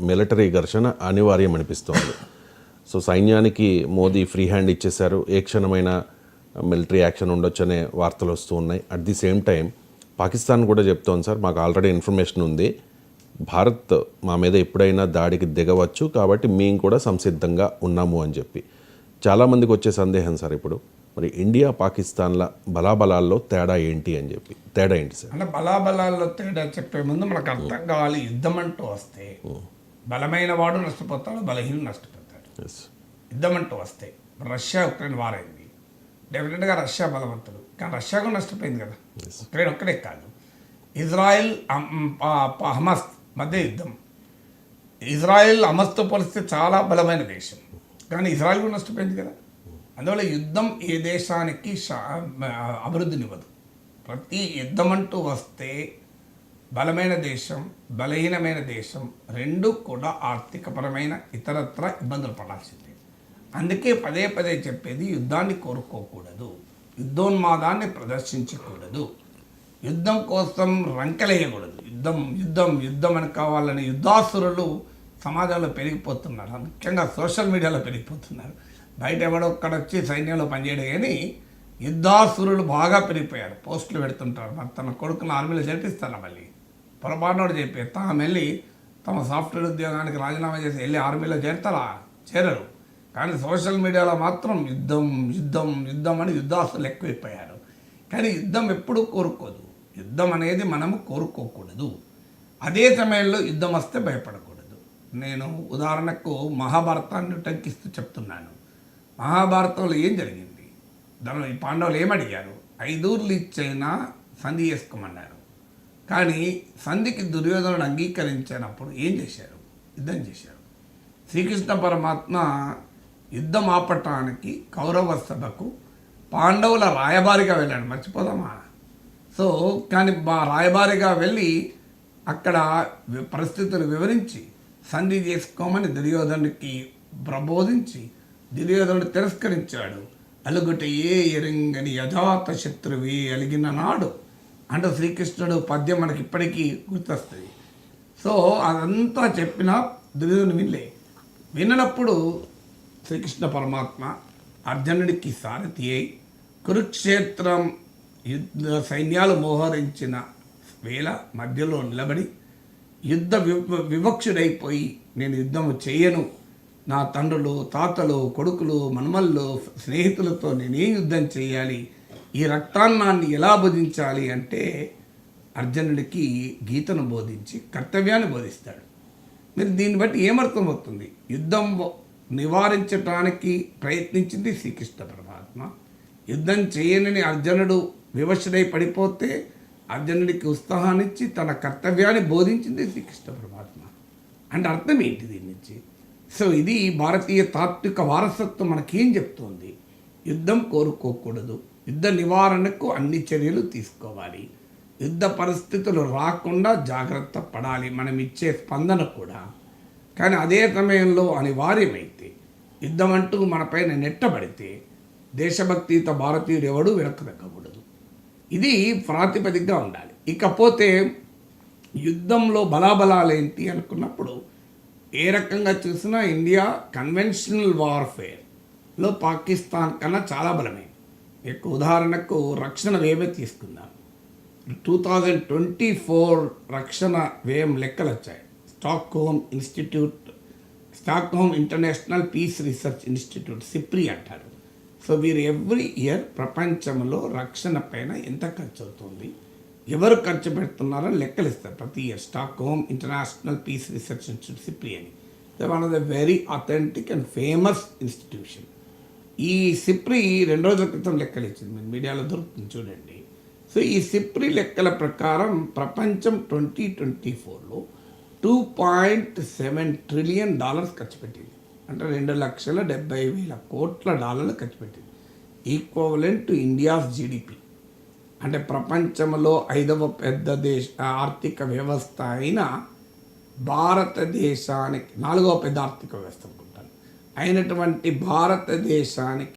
Military ఘర్షణ అనివార్యం అనిపిస్తోంది. సో సైన్యానికి మోదీ ఫ్రీ హ్యాండ్ ఇచ్చేశారు, ఏ క్షణమైన మిలిటరీ యాక్షన్ ఉండొచ్చనే వార్తలు వస్తూ ఉన్నాయి. At the same time Pakistan కూడా చెప్తోంది, సార్ మాకు ఆల్రెడీ ఇన్ఫర్మేషన్ ఉంది, భారత్ మా మీద ఎప్పుడైనా దాడికి దిగవచ్చు, కాబట్టి మేము కూడా సంసిద్ధంగా ఉన్నాము అని చెప్పి. చాలామందికి వచ్చే సందేహం సార్, ఇప్పుడు మరి ఇండియా పాకిస్తాన్ల బలాబలాల్లో తేడా ఏంటి అని చెప్పి. తేడా ఏంటి సార్? అంటే బలాబలాల్లో తేడా చెప్పే ముందు మనకు అర్థం కావాలి, యుద్ధం అంటూ వస్తే బలమైన వాడు నష్టపోతాడు, బలహీన నష్టపోతాడు. యుద్ధం అంటూ వస్తే రష్యా ఉక్రెయిన్ వారైంది, డెఫినెట్గా రష్యా బలవంతుడు, కానీ రష్యా కూడా నష్టపోయింది కదా. ఉక్రెయిన్ ఒక్కడే కాదు, ఇజ్రాయెల్ హమాస్ మధ్య యుద్ధం. ఇజ్రాయెల్ హమాస్తో పోలిస్తే చాలా బలమైన దేశం, కానీ ఇజ్రాయెల్ కూడా నష్టపోయింది కదా. అందువల్ల యుద్ధం ఏ దేశానికి అభివృద్ధినివ్వదు. ప్రతి యుద్ధం అంటూ వస్తే బలమైన దేశం, బలహీనమైన దేశం రెండు కూడా ఆర్థికపరమైన ఇతరత్ర ఇబ్బందులు పడాల్సిందే. అందుకే పదే పదే చెప్పేది, యుద్ధాన్ని కోరుకోకూడదు, యుద్ధోన్మాదాన్ని ప్రదర్శించకూడదు, యుద్ధం కోసం రంకెలేయకూడదు. యుద్ధం యుద్ధం యుద్ధం అని కావాలని యుద్ధాసురులు సమాజంలో పెరిగిపోతున్నారు, ముఖ్యంగా సోషల్ మీడియాలో పెరిగిపోతున్నారు. బయట ఎవడో ఒక్కడొచ్చి సైన్యంలో పనిచేయడం, కానీ యుద్ధాసురులు బాగా పెరిగిపోయారు. పోస్టులు పెడుతుంటారు, మరి తన కొడుకును ఆర్మీలో చేర్పిస్తాను, మళ్ళీ పొరపాటునోడు చెప్పి తాము వెళ్ళి తమ సాఫ్ట్వేర్ ఉద్యోగానికి రాజీనామా చేసి వెళ్ళి ఆర్మీలో చేరతారా? చేరరు. కానీ సోషల్ మీడియాలో మాత్రం యుద్ధం యుద్ధం యుద్ధం అని యుద్ధాసులు ఎక్కువైపోయారు. కానీ యుద్ధం ఎప్పుడూ కోరుకోదు, యుద్ధం అనేది మనము కోరుకోకూడదు. అదే సమయంలో యుద్ధం వస్తే భయపడకూడదు. నేను ఉదాహరణకు మహాభారతాన్ని ఉటంకిస్తూ చెప్తున్నాను. మహాభారతంలో ఏం జరిగింది? దానిలో ఈ పాండవులు ఏమడిగారు? 5 ఊర్లు ఇచ్చైనా సంధి చేసుకోమన్నారు. కానీ సంధికి దుర్యోధనుడు అంగీకరించినప్పుడు ఏం చేశారు? యుద్ధం చేశారు. శ్రీకృష్ణ పరమాత్మ యుద్ధం ఆపటానికి కౌరవ సభకు పాండవుల రాయబారిగా వెళ్ళాడు, మర్చిపోదామా? సో కానీ రాయబారిగా వెళ్ళి అక్కడ పరిస్థితులు వివరించి సంధి చేసుకోమని దుర్యోధనుడికి ప్రబోధించి దుర్యోధనుడు తిరస్కరించాడు. అలుగుట ఏ ఎరింగని యజాత శత్రువి అలిగిన నాడు అంటూ శ్రీకృష్ణుడు పద్యం మనకి ఇప్పటికీ గుర్తొస్తుంది. సో అదంతా చెప్పిన దుర్యోధనుడు విన్నప్పుడు శ్రీకృష్ణ పరమాత్మ అర్జునుడికి సారథి అయి కురుక్షేత్రం యుద్ధ సైన్యాలు మోహరించిన వేళ మధ్యలో నిలబడి యుద్ధ వివక్షుడైపోయి, నేను యుద్ధము చేయను, నా తండ్రులు, తాతలు, కొడుకులు, మనమళ్ళు, స్నేహితులతో నేనేం యుద్ధం చేయాలి, ఈ రక్తాన్నాన్ని ఎలా బోధించాలి అంటే అర్జునుడికి గీతను బోధించి కర్తవ్యాన్ని బోధిస్తాడు. మీరు దీన్ని బట్టి ఏమర్థమవుతుంది? యుద్ధం నివారించడానికి ప్రయత్నించింది శ్రీకృష్ణ పరమాత్మ. యుద్ధం చేయనని అర్జునుడు వివశుడై పడిపోతే అర్జునుడికి ఉత్సాహాన్నిచ్చి తన కర్తవ్యాన్ని బోధించింది శ్రీకృష్ణ పరమాత్మ. అంటే అర్థం ఏంటి దీని నుంచి? సో ఇది భారతీయ తాత్విక వారసత్వం మనకేం చెప్తోంది? యుద్ధం కోరుకోకూడదు, యుద్ధ నివారణకు అన్ని చర్యలు తీసుకోవాలి, యుద్ధ పరిస్థితులు రాకుండా జాగ్రత్త పడాలి, మనం ఇచ్చే స్పందన కూడా. కానీ అదే సమయంలో అనివార్యమైతే యుద్ధం అంటూ మనపైన నెట్టబడితే దేశభక్తితో భారతీయుడు ఎవడు వెనక్కి తగ్గకూడదు. ఇది ప్రాతిపదికగా ఉండాలి. ఇకపోతే యుద్ధంలో బలాబలాలేంటి అనుకున్నప్పుడు ఏ రకంగా చూసినా ఇండియా కన్వెన్షనల్ వార్ఫేర్లో పాకిస్తాన్ కన్నా చాలా బలమే. ఎక్కువ ఉదాహరణకు రక్షణ వ్యయమే తీసుకుందాం. 2024 రక్షణ వ్యయం లెక్కలు వచ్చాయి. Stockholm international piece research institute, SIPRI అంటారు. సో వీరు ఎవ్రీ ఇయర్ ప్రపంచంలో రక్షణ పైన ఎంత ఖర్చు అవుతుంది, ఎవరు ఖర్చు పెడుతున్నారని లెక్కలు ఇస్తారు ప్రతి year. Stockholm international piece research institute, SIPRI అని, one of the very authentic and famous institution. ఈ సిప్రి 2 రోజుల క్రితం లెక్కలు ఇచ్చింది, మీరు మీడియాలో దొరుకుతుంది చూడండి. సో ఈ సిప్రి లెక్కల ప్రకారం ప్రపంచం 2024లో $2.7 ట్రిలియన్ ఖర్చు పెట్టింది. అంటే $2,70,000 ఖర్చు పెట్టింది, ఈక్వలెంట్ టు ఇండియాస్ జీడిపి. అంటే ప్రపంచంలో 5వ పెద్ద ఆర్థిక వ్యవస్థ అయిన భారతదేశానికి, 4వ పెద్ద ఆర్థిక వ్యవస్థ అనుకుంటాను అయినటువంటి భారతదేశానికి